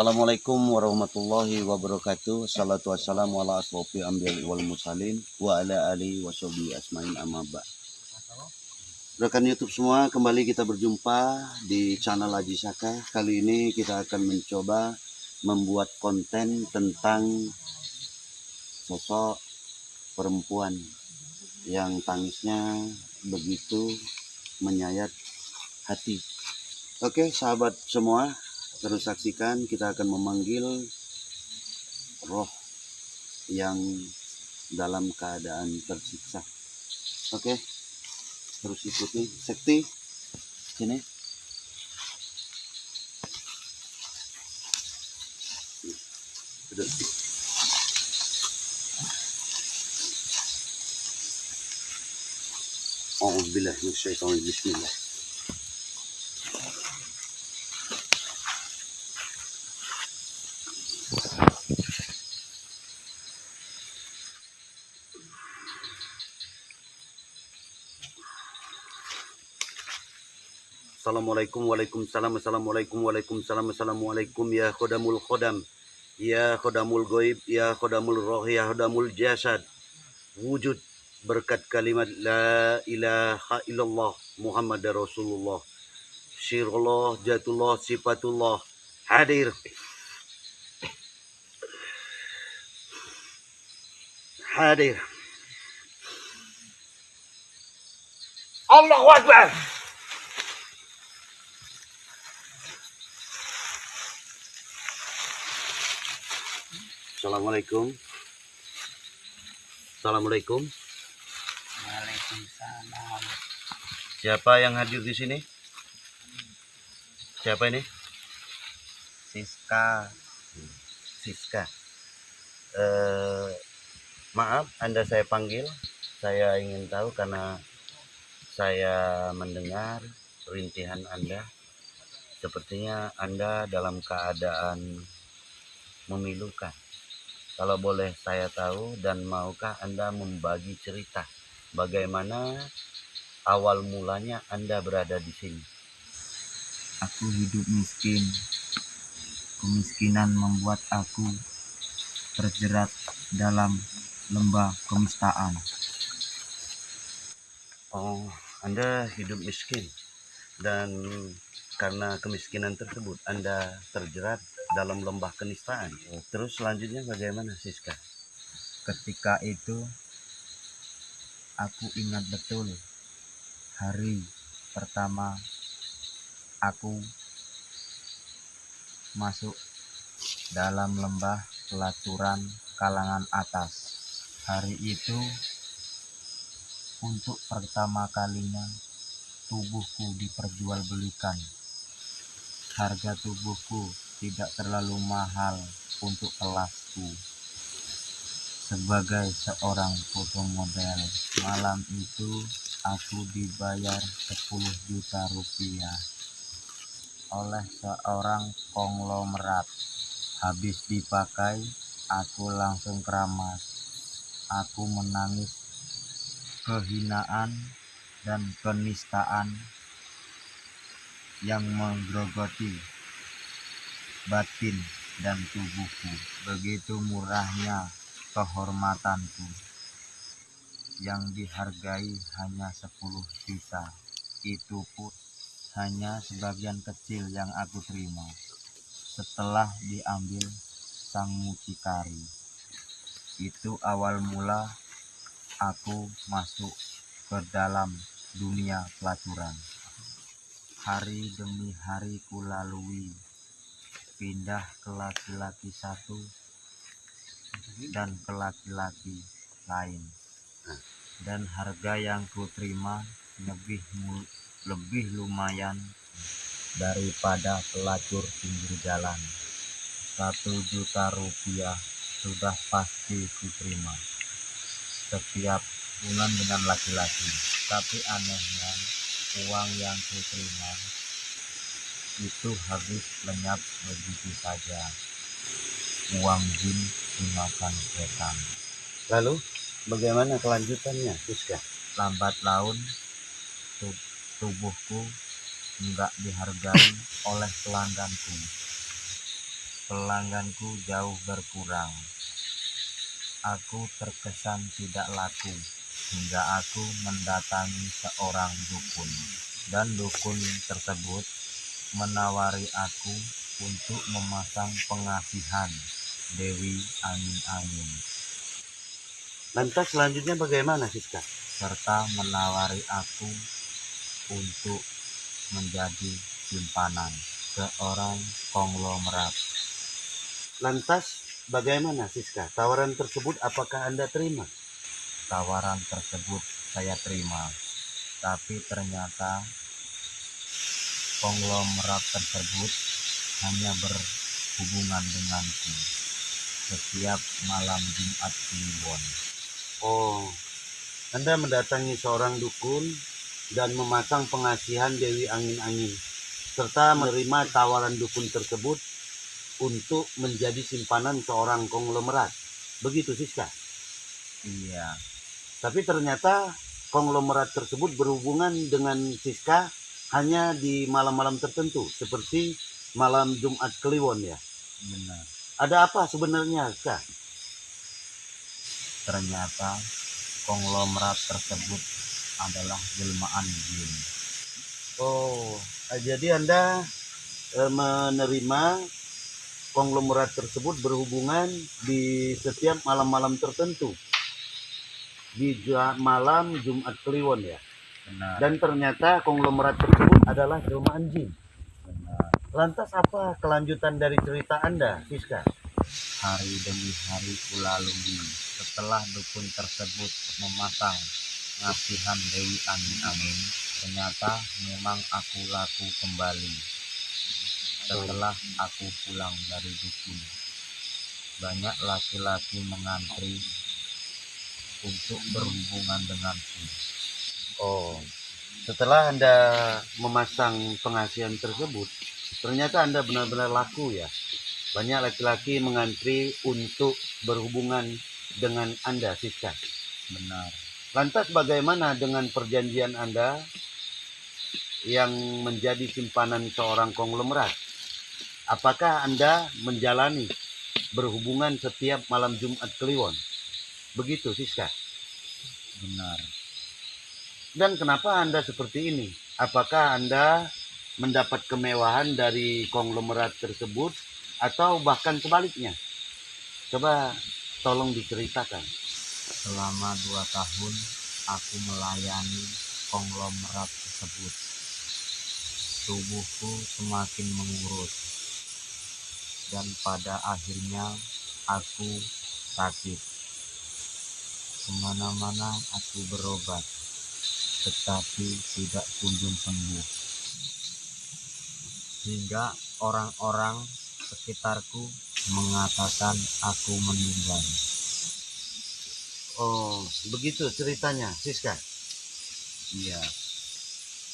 Assalamualaikum warahmatullahi wabarakatuh. Salatu wassalamu ala asrofi anbiya'i wal mursalin wa ala alihi wa sahbihi asmain amma ba'd. Rekan YouTube semua, kembali kita berjumpa di channel Haji Saka. Kali ini kita akan mencoba membuat konten tentang sosok perempuan yang tangisnya begitu menyayat hati. Oke, sahabat semua, terus saksikan, kita akan memanggil roh yang dalam keadaan tersiksa. Oke, terus ikuti. Sekti, sini. Duduk. A'udzubillahi minasyaitonir rajim. Bismillah. Assalamualaikum, waalaikumsalam, assalamualaikum, waalaikumsalam, assalamualaikum, ya khodamul khodam, ya khodamul goib, ya khodamul roh, ya khodamul jasad. Wujud berkat kalimat la ilaha illallah Muhammad Rasulullah, syirullah, jatullah, sifatullah, hadir. Hadir. Allahu Akbar. Assalamualaikum. Assalamualaikum. Waalaikumsalam. Siapa yang hadir di sini? Siapa ini? Siska. Siska. Maaf, Anda saya panggil. Saya ingin tahu karena saya mendengar rintihan Anda. Sepertinya Anda dalam keadaan memilukan. Kalau boleh saya tahu dan maukah Anda membagi cerita bagaimana awal mulanya Anda berada di sini? Aku hidup miskin. Kemiskinan membuat aku terjerat dalam lembah kemistaan. Oh, Anda hidup miskin dan karena kemiskinan tersebut Anda terjerat dalam lembah kenistaan. Terus selanjutnya bagaimana, Siska? Ketika itu aku ingat betul hari pertama aku masuk dalam lembah pelacuran kalangan atas. Hari itu untuk pertama kalinya tubuhku diperjualbelikan. Harga tubuhku tidak terlalu mahal untuk kelasku. Sebagai seorang foto model, malam itu aku dibayar 10 juta rupiah oleh seorang konglomerat. Habis dipakai, aku langsung keramas. Aku menangis kehinaan dan penistaan yang menggerogoti batin dan tubuhku. Begitu murahnya kehormatanku yang dihargai hanya 10 juta. Itu pun hanya sebagian kecil yang aku terima setelah diambil sang mucikari. Itu awal mula aku masuk ke dalam dunia pelacuran. Hari demi hari ku lalui, pindah ke laki-laki satu dan ke laki-laki lain, dan harga yang ku terima lebih lumayan daripada pelacur pinggir jalan. 1 juta rupiah sudah pasti ku terima setiap bulan dengan laki-laki. Tapi anehnya uang yang ku terima itu habis lenyap begitu saja. Uang jin dimakan setan. Lalu bagaimana kelanjutannya, Siska? Lambat laun tubuhku enggak dihargai oleh pelangganku. pelangganku jauh berkurang. Aku terkesan tidak laku hingga aku mendatangi seorang dukun, dan dukun tersebut menawari aku untuk memasang pengasihan Dewi Angin-Angin, Lantas selanjutnya bagaimana, Siska? serta menawari aku untuk menjadi simpanan seorang konglomerat. Lantas bagaimana, Siska? Tawaran tersebut apakah Anda terima? Tawaran tersebut saya terima, tapi ternyata konglomerat tersebut hanya berhubungan denganku setiap malam Jumat Kliwon. Oh, Anda mendatangi seorang dukun dan memasang pengasihan Dewi Angin-Angin, serta menerima tawaran dukun tersebut untuk menjadi simpanan seorang konglomerat. Begitu, Siska? Iya, Tapi ternyata konglomerat tersebut berhubungan dengan Siska hanya di malam-malam tertentu, seperti malam Jumat Kliwon ya. benar. Ada apa sebenarnya, Siska? Ternyata konglomerat tersebut adalah jelmaan jin. Oh, jadi Anda menerima konglomerat tersebut berhubungan di setiap malam-malam tertentu, di malam Jumat Kliwon ya. Benar, Dan ternyata konglomerat tersebut adalah jelmaan jin. benar. Lantas apa kelanjutan dari cerita Anda, Siska? Hari demi hari kulalui setelah dukun tersebut memasang ngasihan Dewi Angin-Angin. Ternyata memang aku laku kembali. Setelah aku pulang dari dukun, banyak laki-laki mengantri untuk berhubungan denganku. Oh, setelah Anda memasang pengasihan tersebut, ternyata Anda benar-benar laku ya. Banyak laki-laki mengantri untuk berhubungan dengan Anda, Siska. Benar. Lantas bagaimana dengan perjanjian Anda yang menjadi simpanan seorang konglomerat? Apakah Anda menjalani berhubungan setiap malam Jumat Kliwon? Begitu, Siska. Benar. Dan kenapa Anda seperti ini? Apakah Anda mendapat kemewahan dari konglomerat tersebut atau bahkan sebaliknya? Coba tolong diceritakan. Selama 2 tahun aku melayani konglomerat tersebut. Tubuhku semakin mengurus, dan pada akhirnya aku sakit. Kemana-mana aku berobat, tetapi tidak kunjung sembuh. Hingga orang-orang sekitarku mengatakan aku meninggal. Oh, begitu ceritanya, Siska. Iya,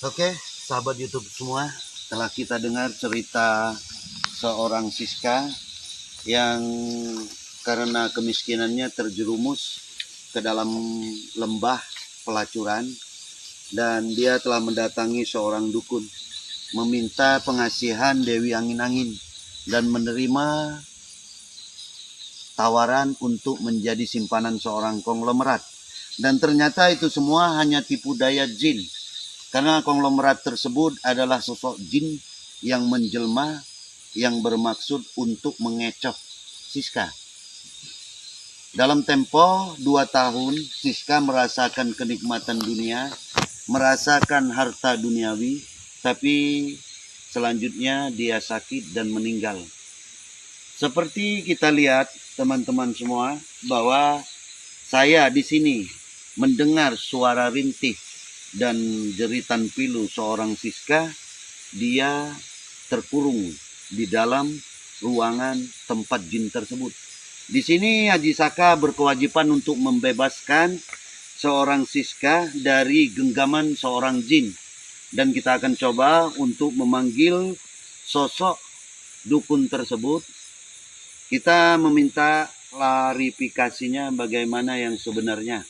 Oke, sahabat YouTube semua, telah kita dengar cerita seorang Siska yang karena kemiskinannya terjerumus ke dalam lembah pelacuran, dan dia telah mendatangi seorang dukun meminta pengasihan Dewi Angin-Angin dan menerima tawaran untuk menjadi simpanan seorang konglomerat. Dan ternyata itu semua hanya tipu daya jin, karena konglomerat tersebut adalah sosok jin yang menjelma, yang bermaksud untuk mengecoh Siska. Dalam tempo 2 tahun, Siska merasakan kenikmatan dunia, merasakan harta duniawi, tapi selanjutnya dia sakit dan meninggal. Seperti kita lihat teman-teman semua, bahwa saya di sini mendengar suara rintih dan jeritan pilu seorang Siska. Dia terkurung di dalam ruangan tempat jin tersebut. Di sini Haji Saka berkewajiban untuk membebaskan seorang Siska dari genggaman seorang jin. Dan kita akan coba untuk memanggil sosok dukun tersebut. Kita meminta klarifikasinya bagaimana yang sebenarnya.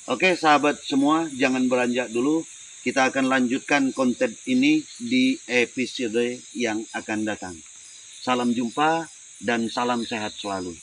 Oke sahabat semua, jangan beranjak dulu. Kita akan lanjutkan konten ini di episode yang akan datang. Salam jumpa. dan salam sehat selalu.